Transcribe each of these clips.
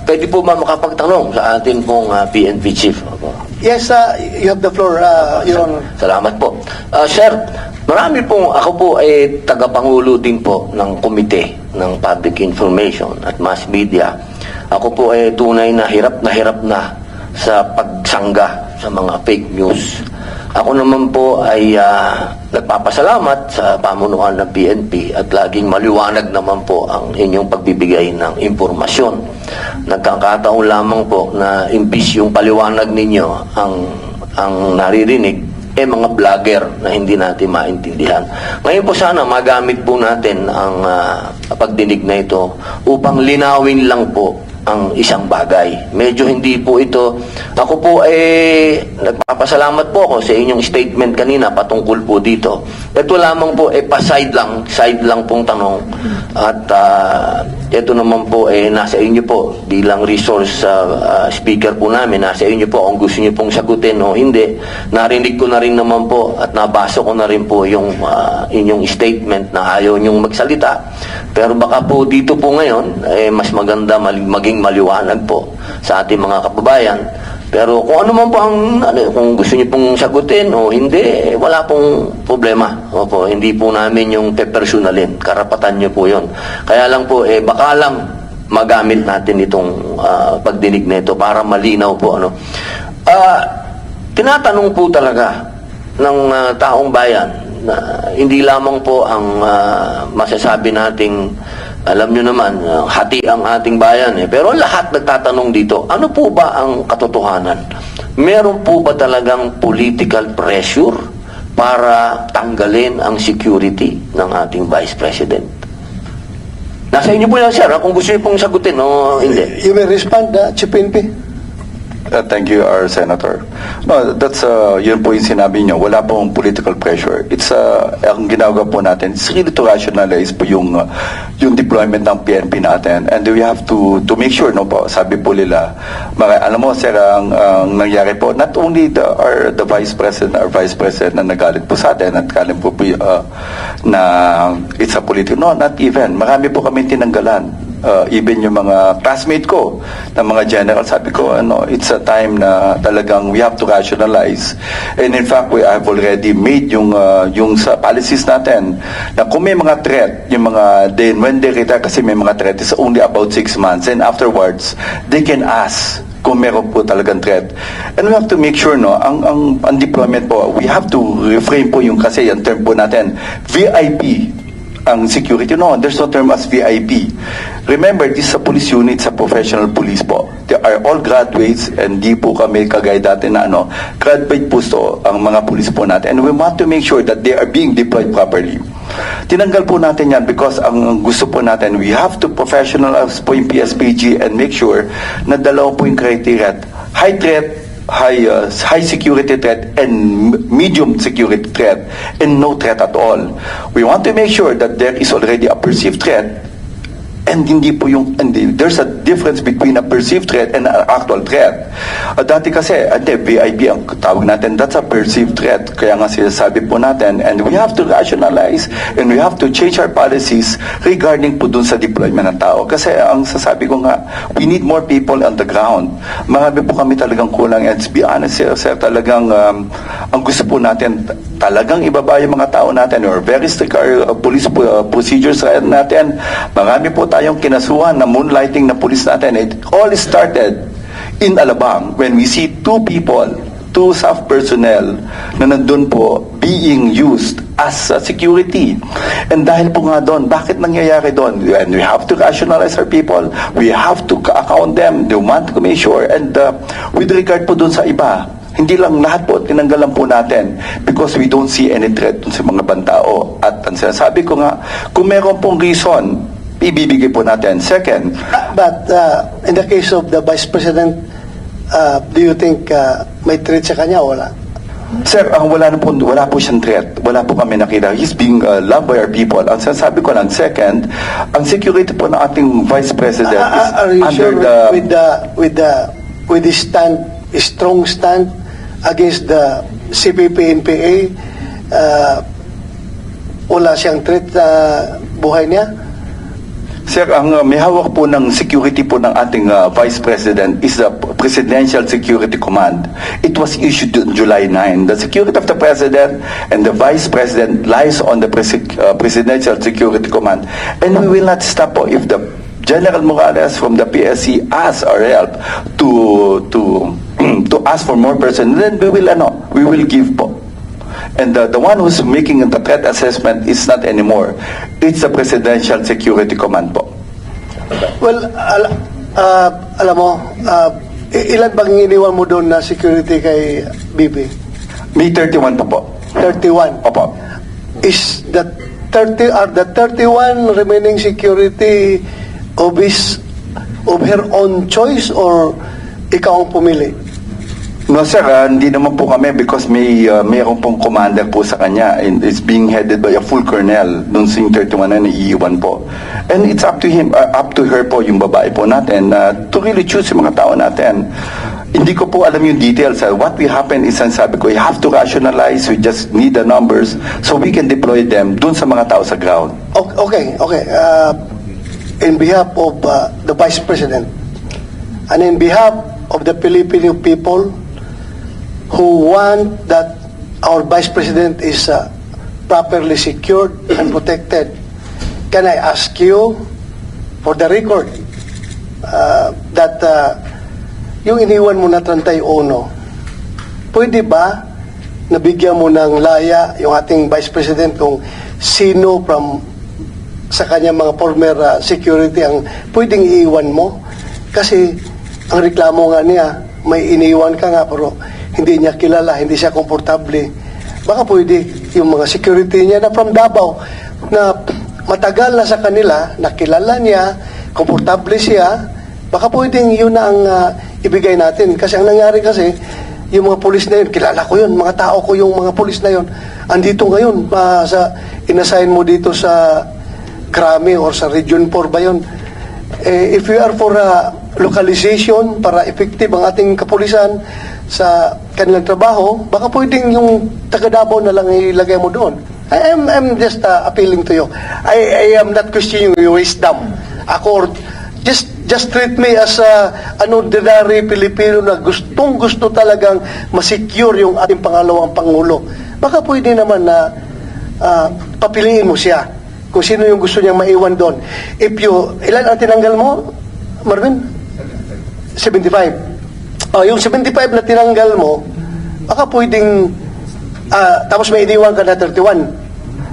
pwede po ba makapagtanong sa ating pong PNP Chief? Opo. Yes, you have the floor, Your Honor. Salamat po. Sir, ako po ay tagapangulo din po ng Komite ng Public Information at Mass Media. Ako po ay tunay na hirap na sa pagsangga sa mga fake news. Ako naman po ay nagpapasalamat sa pamunuan ng PNP at laging maliwanag naman po ang inyong pagbibigay ng impormasyon. Nagkakataon lamang po na imbis yung paliwanag ninyo ang naririnig, mga vlogger na hindi natin maintindihan. Ngayon po sana magamit po natin ang pagdinig na ito upang linawin lang po ang isang bagay. Medyo hindi po ito. Ako po nagpapasalamat po ako sa inyong statement kanina patungkol po dito. Ito lamang po side lang pong tanong. At ito naman po nasa inyo po bilang resource speaker po namin. Nasa inyo po kung gusto niyo pong sagutin o hindi. Narinig ko na rin naman po at nabasa ko na rin po yung inyong statement na ayaw niyong magsalita. Pero baka po dito po ngayon mas maganda maging maliwanag po sa ating mga kababayan. Pero kung ano man po kung gusto niyo pong sagutin o hindi, wala pong problema. Opo, hindi po namin yung pepersonalin. Karapatan niyo po yon. Kaya lang po, baka lang magamit natin itong pagdinig na ito para malinaw po. Tinatanong po talaga ng taong bayan na hindi lamang po ang masasabi nating alam nyo naman, hati ang ating bayan pero lahat nagtatanong dito, ano po ba ang katotohanan? Meron po ba talagang political pressure para tanggalin ang security ng ating Vice President? Nasa inyo po yan, sir, kung gusto nyo pong sagutin o hindi. You may respond, Chief PNP. Thank you, our Senator. No, that's yun po yung sinabi niyo. Wala pong political pressure. It's ang ginagawa po natin is really to rationalize po yung deployment ng PNP natin, and we have to make sure, no po, sabi po nila, alam mo sir, ang nangyari po, not only the Vice President, our Vice President na nagalit po sa atin at kalim po na it's a political, no, not even, marami po kami tinanggalan. Even yung mga classmate ko na mga general, sabi ko, it's a time na talagang we have to rationalize. And in fact, we have already made yung sa policies natin na kung may mga threat, yung mga, then when they retire, kasi may mga threat, is only about 6 months, and afterwards, they can ask kung meron po talagang threat. And we have to make sure, no, ang deployment po, we have to reframe po yung, kasi yung term po natin, VIP, ang security. No, there's no term as VIP. Remember, this is a police unit, sa professional police po. They are all graduates, and di po kami kagaya dati na graduate po ang mga police po natin. And we want to make sure that they are being deployed properly. Tinanggal po natin yan because ang gusto po natin, we have to professionalize po yung PSPG and make sure na dalawa po yung criteria. High threat, high security threat and medium security threat, and no threat at all. We want to make sure that there is already a perceived threat, and there's a difference between a perceived threat and an actual threat. Dati kasi, VIP ang tawag natin, that's a perceived threat. Kaya nga sinasabi po natin, and we have to rationalize and we have to change our policies regarding po dun sa deployment ng tao. Kasi ang sasabi ko nga, we need more people on the ground. Marami po kami talagang kulang, and to be honest, sir, talagang ang gusto po natin, talagang ibaba yung mga tao natin, or very strict police procedures natin. Marami po tayong kinasuhan na moonlighting na police natin. It all started in Alabang when we see two staff personnel na nandun po being used as security. And dahil po nga doon, bakit nangyayari doon? And we have to rationalize our people. We have to account them. They want to make sure. And with regard po doon sa iba, hindi lang lahat po, tinanggalan po natin because we don't see any threat sa mga bantao. At ang sinasabi ko nga, kung meron pong reason, ibibigay po natin. Second, but in the case of the Vice President, do you think may threat sa kanya o wala? Sir, wala po siyang threat. Wala po kami nakita. He's being loved by our people. Ang sinasabi ko lang, second, ang security po ng ating Vice President is are you under sure with the strong stand against the CPP, NPA, wala siyang threat sa buhay niya? Sir, ang may hawak po ng security po ng ating Vice President is the Presidential Security Command. It was issued on July 9. The security of the President and the Vice President lies on the Presidential Security Command. And we will not stop po if the General Morales from the PSC asks our help to ask for more personnel, then we will give po. And the one who's making the threat assessment is not anymore. It's the Presidential Security Command po. Well, alam mo, ilan bang iniwan mo doon na security kay Bibi? May 31 po. 31. Opo. Is the 31 remaining security of her own choice or ikaw ang pumili? No sir, hindi naman po kami because mayroon pong commander po sa kanya and it's being headed by a full colonel nung sing 31 na naiiwan po. And it's up to him, up to her po yung babae po natin to really choose yung mga tao natin. Hindi ko po alam yung details. What will happen is, sabi ko, you have to rationalize, we just need the numbers so we can deploy them dun sa mga tao sa ground. Okay. In behalf of the Vice President and in behalf of the Filipino people who want that our Vice President is properly secured and protected, can I ask you, for the record, that yung iniwan mo na 31, pwede ba nabigyan mo ng laya yung ating Vice President kung sino sa kanya mga former security ang pwedeng iiwan mo? Kasi ang reklamo nga niya, may iniwan ka nga pero hindi niya kilala, hindi siya komportable. Baka pwede yung mga security niya na from Davao na matagal na sa kanila, nakilala niya, komportable siya, baka pwedeng yun na ang ibigay natin. Kasi ang nangyari kasi, yung mga pulis na yun, kilala ko yun, mga tao ko yung mga pulis na yun, andito ngayon, inassign mo dito sa Krami or sa Region 4 ba yun? If you are for localization para effective ang ating kapulisan sa kanilang trabaho, baka pwedeng yung taga Davao na lang ilagay mo doon. I'm just appealing to you. I am not questioning your wisdom. Ako, just treat me as an ordinary Pilipino na gustong-gusto talagang masecure yung ating pangalawang Pangulo. Baka pwede naman na papiliin mo siya kung sino yung gusto niyang maiwan doon. Ilan ang tinanggal mo, Marvin? 75. Yung 75 na tinanggal mo, baka pwedeng, tapos may iniwan ka na 31.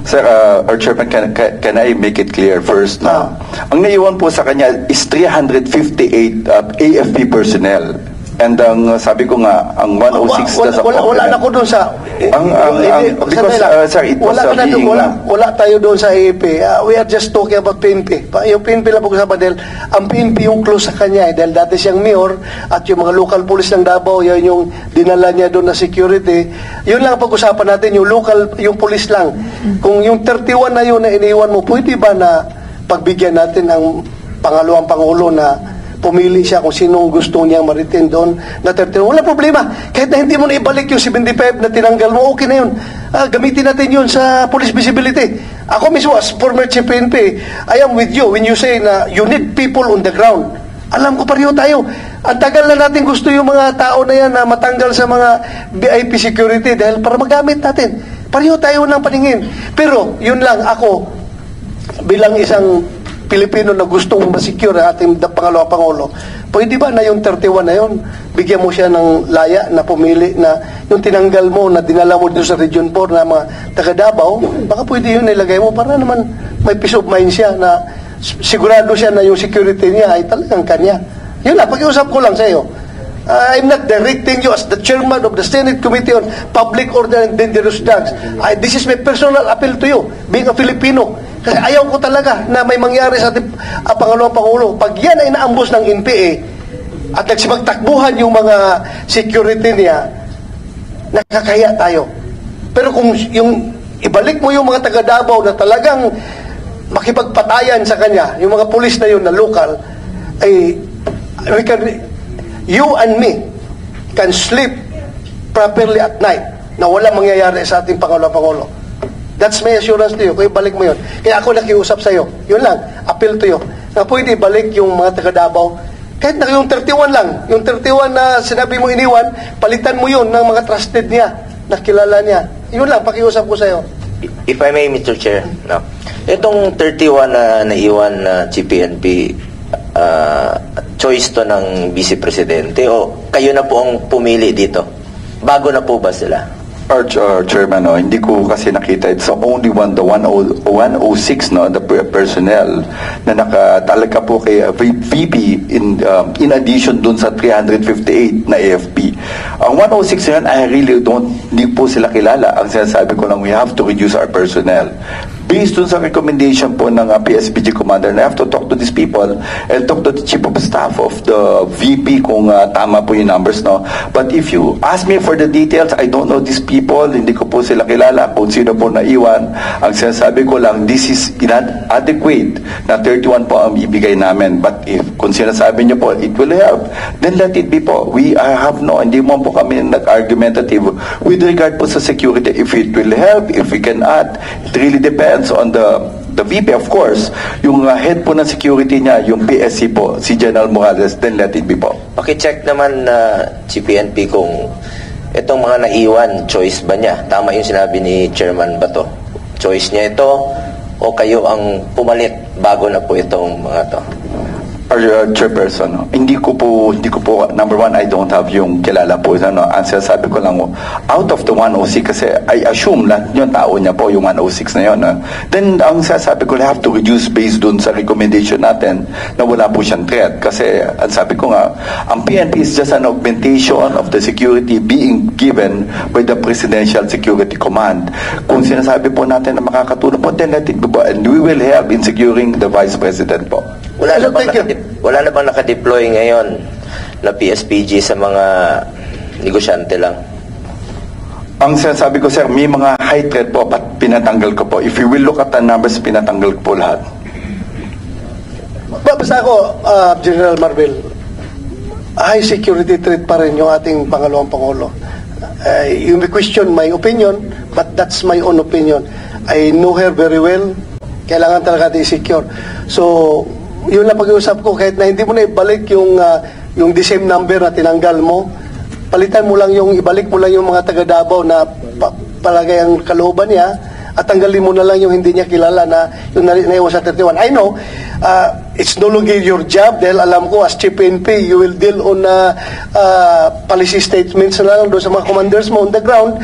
Sir, our chairman, can I make it clear first na ang naiwan po sa kanya is 358 AFP personnel. And ang sabi ko nga, ang 106 na sa wala na ko doon sa because sir, it was being wala tayo doon sa AFP. We are just talking about PNP. Yung PNP lang pag-usapan dahil ang PNP yung close sa kanya dahil dati siyang mayor at yung mga local police ng Davao, yan yung dinala niya doon na security. Yun lang pag-usapan natin, yung local, yung police lang. Kung yung 31 na yun na iniwan mo, pwede ba na pagbigyan natin ang pangalawang Pangulo na pumili siya kung sinong gusto niyang ma-retain doon na 31. Wala problema. Kahit na hindi mo na ibalik yung 75 na tinanggal mo, okay na yun. Gamitin natin yun sa police visibility. Ako mismo, as former chief PNP, I am with you when you say na you need people on the ground. Alam ko pareho tayo. Ang tagal na natin gusto yung mga tao na yan na matanggal sa mga VIP security dahil para magamit natin. Pareho tayo ng paningin. Pero, yun lang, ako, bilang isang Pilipino na gustong masecure ang ating pangalawang Pangulo, pwede ba na yung 31 na yun, bigyan mo siya ng laya na pumili na yung tinanggal mo, na dinala mo doon sa Region 4 na mga taga Davao, baka pwede yun nilagay mo para naman may peace of mind siya na sigurado siya na yung security niya ay talagang kanya. Yun lang, pag-iusap ko lang sa iyo. I'm not directing you as the chairman of the Senate Committee on Public Order and Dangerous Drugs. This is my personal appeal to you, being a Filipino. Kasi ayaw ko talaga na may mangyari sa ating pangalawang Pangulo. Pag yan ay naambos ng NPA at nagsipagtakbuhan yung mga security niya, nakakaya tayo. Pero kung yung ibalik mo yung mga taga Davao na talagang makipagpatayan sa kanya, yung mga pulis na yun na local, ay you and me can sleep properly at night na wala mangyayari sa ating pangalawang Pangulo. That's my assurance to you. Kaya balik mo yun. Kaya ako nakiusap sa iyo. Yun lang. Appeal to you. na pwede balik yung mga taga Davao. Kahit na yung 31 lang, yung 31 na sinabi mo iniwan, palitan mo yun ng mga trusted niya, nakilala niya. Yun lang, pakiusap ko sa'yo. If I may, Mr. Chair, no. Itong 31 na naiwan na GPNP, choice to ng Vice Presidente o kayo na po ang pumili dito? Bago na po ba sila? Our chairman, no, hindi ko kasi nakita. It's only the 106, no, the personnel na nakatalaga po kay VP in addition dun sa 358 na AFP. Ang 106 yan, I really hindi po sila kilala. Ang sinasabi ko lang, we have to reduce our personnel. Based dun sa recommendation po ng PSPG commander, I have to talk to these people and talk to the chief of staff of the VP kung tama po yung numbers, no. But if you ask me for the details, I don't know these people, hindi ko po sila kilala kung sino po naiwan. Ang sinasabi ko lang, this is inadequate na 31 po ang ibigay namin. But if kung sinasabi nyo po, it will help, then let it be po. We have hindi mo po kami nag-argumentative with regard po sa security. If it will help, if we can add, it really depends on the VP, of course. Yung head po ng security niya, yung PSC po, si General Morales, then let it be po. Pakicheck naman na GPNP kung itong mga naiwan, choice ba niya? Tama yung sinabi ni Chairman Bato. Choice niya ito o kayo ang pumalit bago na po itong mga to? Our chairperson, no? Hindi ko po, number one, I don't have yung kilala po. Ano, ang sinasabi ko lang, out of the 106, kasi I assume lahat yung tao niya po, yung 106 na yun. Then, ang sinasabi ko, I have to reduce based dun sa recommendation natin na wala po siyang threat. Kasi, ang sabi ko nga, ang PNP is just an augmentation of the security being given by the Presidential Security Command. Kung sinasabi po natin na makakatulong po, then let it be po. And we will help in securing the Vice President po. Wala na bang nakadeploy ngayon na PSPG sa mga negosyante lang? Ang sinasabi ko, sir, may mga high threat po, but pinatanggal ko po. If you will look at the numbers, pinatanggal ko po lahat. Basta ako, General Marvel, high security threat pa rin yung ating pangalawang Pangulo. You may question my opinion, but that's my own opinion. I know her very well. Kailangan talaga i-secure. So, yun lang pag-iusap ko, kahit na hindi mo na ibalik yung the same number na tinanggal mo, palitan mo lang ibalik mo lang yung mga taga Davao na palagay ang kalooban niya, at tanggalin mo na lang yung hindi niya kilala na yung naiwan sa 31. I know, it's no longer your job dahil alam ko as Chief PNP, you will deal on policy statements na lang doon sa mga commanders mo on the ground.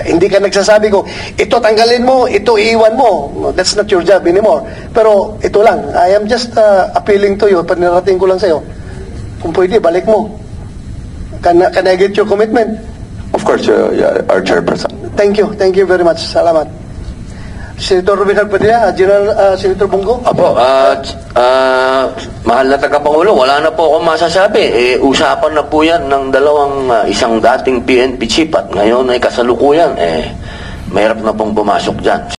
Hindi ka nagsasabi ko, ito tanggalin mo, ito iiwan mo. That's not your job anymore. Pero ito lang, I am just appealing to you, panirating ko lang sa'yo. Kung pwede, balik mo. Can I get your commitment? Of course, our chairperson. Thank you very much. Salamat. Senator Ruben Padilla, General Senator Bongo. Apo, mahal na tagapangulo, wala na po akong masasabi. Usapan na po yan ng isang dating PNP chief at ngayon ay kasalukuyan. Mahirap na pong pumasok dyan.